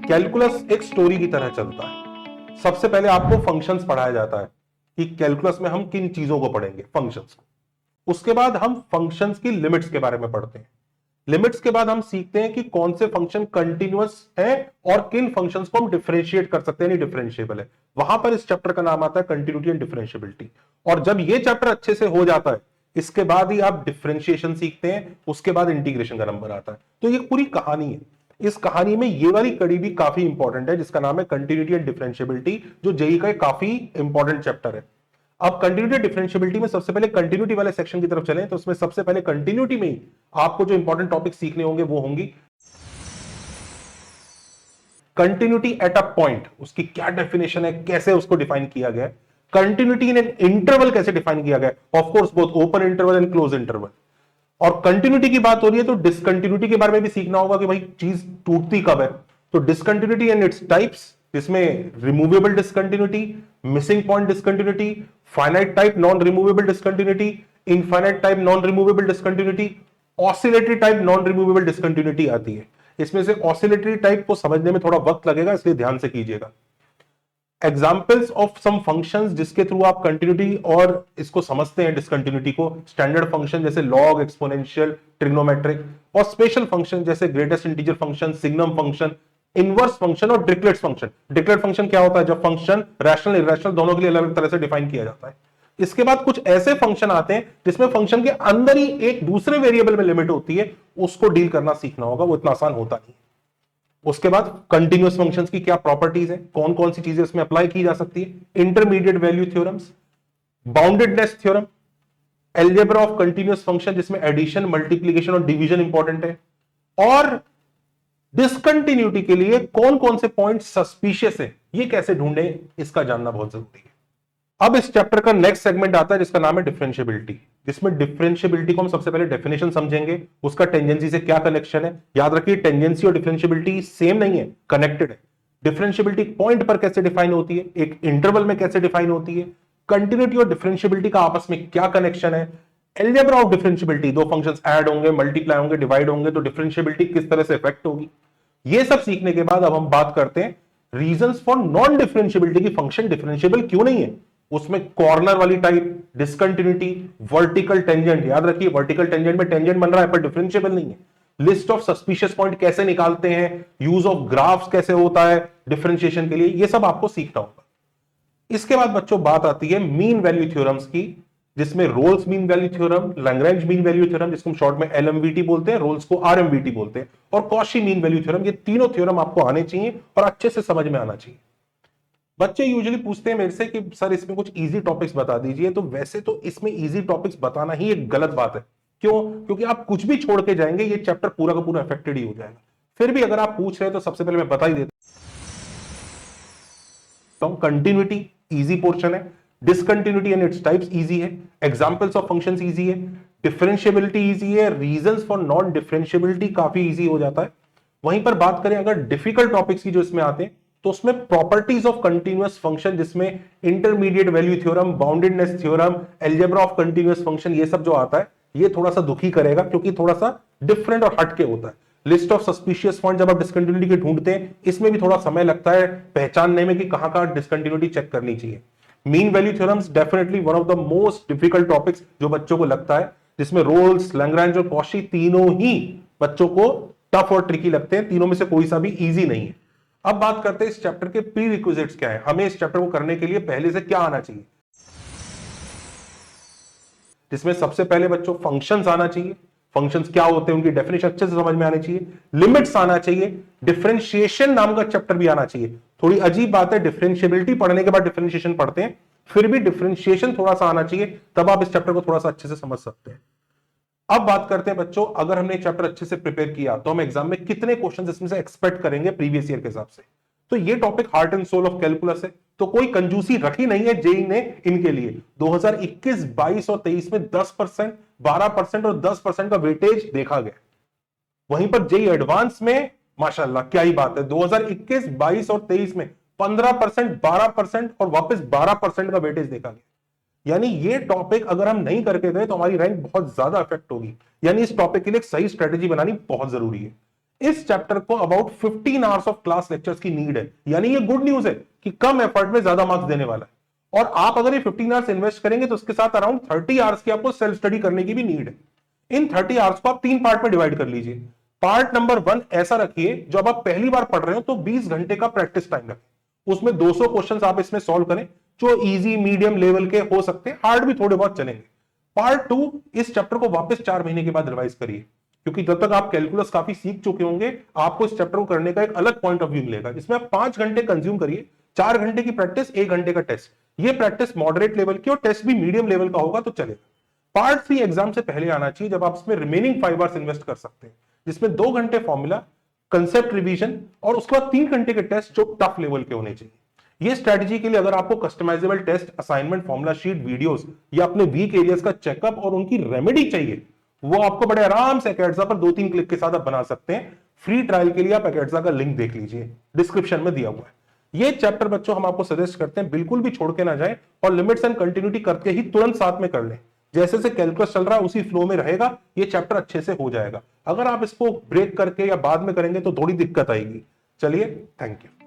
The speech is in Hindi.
कैलकुलस एक स्टोरी की तरह चलता है। सबसे पहले आपको फंक्शंस पढ़ाया जाता है कि कैलकुलस में हम किन चीजों को पढ़ेंगे, फंक्शंस को। उसके बाद हम फंक्शंस की लिमिट्स के बारे में पढ़ते हैं। लिमिट्स के बाद हम सीखते हैं कि कौन से फंक्शन कंटिन्यूअस है और किन फंक्शंस को हम डिफरेंशिएट कर सकते हैं, नहीं डिफरेंशिएबल है। वहां पर इस चैप्टर का नाम आता है कंटिन्यूटी एंड डिफरेंशिएबिलिटी। और जब ये चैप्टर अच्छे से हो जाता है, इसके बाद ही आप डिफरेंशिएशन सीखते हैं, उसके बाद इंटीग्रेशन का नंबर आता है। तो ये पूरी कहानी है। इस कहानी में ये वाली कड़ी भी काफी इंपॉर्टेंट है, जिसका नाम है कंटिन्यूटी एंड डिफरेंशिएबिलिटी, जो जेई का काफी इंपॉर्टेंट चैप्टर है। अब कंटिन्यूटी डिफरेंशिएबिलिटी में सबसे पहले कंटिन्यूटी वाले सेक्शन की तरफ चलें, तो उसमें सबसे पहले कंटिन्यूटी में ही आपको जो इंपॉर्टेंट टॉपिक सीखने होंगे वो होंगी कंटिन्यूटी एट अ पॉइंट, उसकी क्या डेफिनेशन है, कैसे उसको डिफाइन किया गया है। कंटिन्यूटी इन एन इंटरवल कैसे डिफाइन किया गया है, of course both open interval and close interval. और कंटिन्यूटी की बात हो रही है तो डिसकंटिन्यूटी के बारे में भी सीखना होगा कि भाई चीज टूटती कब है। तो डिसकंटिन्यूटी एंड इट्स टाइप्स, इसमें removable discontinuity, missing point discontinuity, finite type non removable discontinuity, infinite type non removable discontinuity, oscillatory type non removable discontinuity आती है। इसमें से ऑसिलेटरी टाइप को समझने में थोड़ा वक्त लगेगा, इसलिए ध्यान से कीजिएगा। एग्जाम्पल्स ऑफ सम फंक्शंस जिसके थ्रू आप कंटिन्यूटी और इसको समझते हैं डिसकंटिन्यूटी को, स्टैंडर्ड फंक्शन जैसे लॉग, एक्सपोनेंशियल, ट्रिग्नोमेट्रिक, और स्पेशल फंक्शन जैसे greatest integer function, signum function, inverse function और डिरिचलेट फंक्शन। डिरिचलेट फंक्शन क्या होता है, जब फंक्शन रैशनल इरैशनल दोनों के लिए अलग अलग तरह से डिफाइन किया जाता है। इसके बाद कुछ ऐसे फंक्शन आते हैं जिसमें फंक्शन के अंदर ही एक दूसरे वेरिएबल में लिमिट होती है, उसको डील करना सीखना होगा, वो इतना आसान होता नहीं। उसके बाद कंटिन्यूअस फंक्शंस की क्या प्रॉपर्टीज है, कौन कौन सी चीजें इसमें अप्लाई की जा सकती है, intermediate value theorems, boundedness theorem, algebra of continuous function जिसमें एडिशन, मल्टीप्लिकेशन और डिवीजन इंपॉर्टेंट है, और डिसकंटिन्यूटी के लिए कौन कौन से पॉइंट सस्पिशियस है, ये कैसे ढूंढे, इसका जानना बहुत जरूरी है। अब इस चैप्टर का नेक्स्ट सेगमेंट आता है जिसका नाम है डिफरेंशिएबिलिटी, जिसमें डिफरेंशिएबिलिटी को हम सबसे पहले डेफिनेशन समझेंगे, उसका टेंजेंसी से क्या कनेक्शन है। याद रखिए टेंजेंसी और डिफरेंशिएबिलिटी सेम नहीं है, कनेक्टेड है। डिफरेंशिएबिलिटी पॉइंट पर कैसे डिफाइन होती है, एक इंटरवल में कैसे डिफाइन होती है, कंटिन्यूटी और डिफरेंशिएबिलिटी का आपस में क्या कनेक्शन है, एल्जेब्रा ऑफ डिफरेंशिएबिलिटी, दो फंक्शंस ऐड होंगे, मल्टीप्लाई होंगे, डिवाइड होंगे तो डिफरेंशिएबिलिटी किस तरह से इफेक्ट होगी। ये सब सीखने के बाद अब हम बात करते हैं रीजंस फॉर नॉन डिफरेंशिएबिलिटी की, फंक्शन डिफरेंशिएबल क्यों नहीं है। उसमें कॉर्नर वाली टाइप, डिसकंटिन्यूटी, वर्टिकल टेंजेंट, याद रखिए वर्टिकल टेंजेंट में टेंजेंट बन रहा है पर डिफरेंशिएबल नहीं है, लिस्ट ऑफ सस्पिशियस पॉइंट कैसे निकालते हैं, यूज ऑफ ग्राफ्स कैसे होता है डिफरेंशिएशन के लिए, ये सब आपको सीखना होगा। इसके बाद बच्चों बात आती है मीन वैल्यू थ्योरम्स की, जिसमें Rolle's mean value theorem, Lagrange mean value theorem जिसको हम शॉर्ट में एलएमवीटी बोलते हैं, रोल्स को आरएमवीटी बोलते हैं, और कॉशी मीन वैल्यू थ्योरम। ये तीनों थ्योरम आपको आने चाहिए और अच्छे से समझ में आना चाहिए। बच्चे यूजुअली पूछते हैं मेरे से कि सर इसमें कुछ इजी टॉपिक्स बता दीजिए, तो वैसे तो इसमें इजी टॉपिक्स बताना ही एक गलत बात है। क्यों? क्योंकि आप कुछ भी छोड़ के जाएंगे ये चैप्टर पूरा का पूरा अफेक्टेड ही हो जाएगा। फिर भी अगर आप पूछ रहे हैं तो सबसे पहले मैं बता ही देता हूं, कंटिन्यूटी इजी पोर्शन है, discontinuity and its types easy है, एग्जांपल्स ऑफ फंक्शंस इजी है, डिफरेंशिएबिलिटी इजी है, रीजंस फॉर नॉन डिफरेंशिएबिलिटी काफी इजी हो जाता है। वहीं पर बात करें अगर डिफिकल्ट टॉपिक्स की जो इसमें आते हैं, तो उसमें प्रॉपर्टीज ऑफ कंटीन्यूअस फंक्शन, जिसमें intermediate value theorem, boundedness theorem, algebra of continuous function, ये सब जो आता है ये थोड़ा सा दुखी करेगा क्योंकि थोड़ा सा डिफरेंट और हटके होता है। लिस्ट ऑफ सस्पिशियस पॉइंट जब आप डिसकंटिन्यूटी के ढूंढते हैं, इसमें भी थोड़ा समय लगता है पहचानने में कि कहां कहां डिसकंटिन्यूटी चेक करनी चाहिए। Mean value theorems definitely one of the most difficult topics जो बच्चों को लगता है, जिसमें रोल्स, लैग्रेंज और कॉशी तीनों ही बच्चों को टफ और ट्रिकी लगते हैं, तीनों में से कोई सा भी इजी नहीं है। अब बात करते हैं इस चैप्टर के प्री रिक्विजिट्स क्या है, हमें इस चैप्टर को करने के लिए पहले से क्या आना चाहिए। जिसमें सबसे पहले बच्चों फंक्शंस आना चाहिए, फंक्शंस क्या होते हैं उनकी डेफिनेशन अच्छे से समझ में आनी चाहिए, लिमिट्स आना चाहिए, डिफरेंशिएशन नाम का चैप्टर भी आना चाहिए। थोड़ी अजीब बात है, डिफरेंशिएबिलिटी पढ़ने के बाद डिफरेंशिएशन पढ़ते हैं, फिर भी डिफरेंशिएशन थोड़ा सा आना चाहिए, तब आप इस चैप्टर को थोड़ा सा अच्छे से समझ सकते हैं। अब बात करते हैं बच्चों, अगर हमने चैप्टर अच्छे से प्रिपेयर किया तो हम एग्जाम में कितने क्वेश्चंस इसमें से एक्सपेक्ट करेंगे प्रीवियस ईयर के हिसाब से। तो ये topic heart and soul of calculus है, तो कोई कंजूसी रखी नहीं है जेई ने इनके लिए। 2021, 22 और 23 में 10%, 12% और 10% का वेटेज देखा गया। वहीं पर जेई एडवांस में माशाल्लाह क्या ही बात है, 2021, 22 और 23 में 15%, 12% और वापस 12% का वेटेज देखा गया। यानी ये टॉपिक अगर हम नहीं करके गए तो हमारी रैंक बहुत ज्यादा अफेक्ट होगी। यानी इस टॉपिक के लिए एक सही स्ट्रेटेजी बनानी बहुत जरूरी है। इस चैप्टर को about 15 hours of class lectures की नीड है, यानी ये गुड न्यूज है कि कम एफर्ट में ज्यादा मार्क्स देने वाला है। और आप अगर ये 15 आवर्स इन्वेस्ट करेंगे तो उसके साथ अराउंड 30 आवर्स की आपको सेल्फ स्टडी करने की भी नीड है। इन 30 आवर्स को आप 3 पार्ट में डिवाइड कर लीजिए। पार्ट नंबर 1 ऐसा रखिए, जब आप पहली बार पढ़ रहे हो तो 20 घंटे का प्रैक्टिस टाइम रखें, उसमें 200 क्वेश्चंस आप इसमें सॉल्व करें, जो इजी मीडियम लेवल के हो सकते हैं, हार्ड भी थोड़े बहुत चलेंगे। पार्ट 2 इस चैप्टर को वापस 4 महीने के बाद रिवाइज करिए, क्योंकि जब तक आप कैलकुलस काफी सीख चुके होंगे, आपको इस चैप्टर को करने का एक अलग पॉइंट ऑफ व्यू मिलेगा। इसमें आप 5 घंटे कंज्यूम करिए, 4 घंटे की प्रैक्टिस, 1 घंटे का टेस्ट। ये प्रैक्टिस मॉडरेट लेवल की और टेस्ट भी मीडियम लेवल का होगा तो चलेगा। पार्ट 3 एग्जाम से पहले आना चाहिए, जब आप इसमें रिमेनिंग 5 आवर्स इन्वेस्ट कर सकते हैं, जिसमें 2 घंटे फॉर्मूला, कंसेप्ट रिवीजन और उसके बाद 3 घंटे के टेस्ट जो टफ लेवल के होने चाहिए। ये स्ट्रेटजी के लिए अगर आपको customisable test, assignment, formula sheet, videos या अपने वीक एरियाज का चेकअप और उनकी रेमेडी चाहिए, वो आपको बड़े आराम से अकेडजा पर 2-3 क्लिक के साथ आप बना सकते हैं। फ्री ट्रायल के लिए आप अकेडजा का लिंक देख लीजिए, डिस्क्रिप्शन में दिया हुआ है। ये चैप्टर बच्चों हम आपको सजेस्ट करते हैं बिल्कुल भी छोड़ के ना जाए, और लिमिट्स एंड कंटिन्यूटी करके ही तुरंत साथ में कर लें। जैसे से कैलकुलस चल रहा है उसी फ्लो में रहेगा, ये चैप्टर अच्छे से हो जाएगा। अगर आप इसको ब्रेक करके या बाद में करेंगे तो थोड़ी दिक्कत आएगी। चलिए, थैंक यू।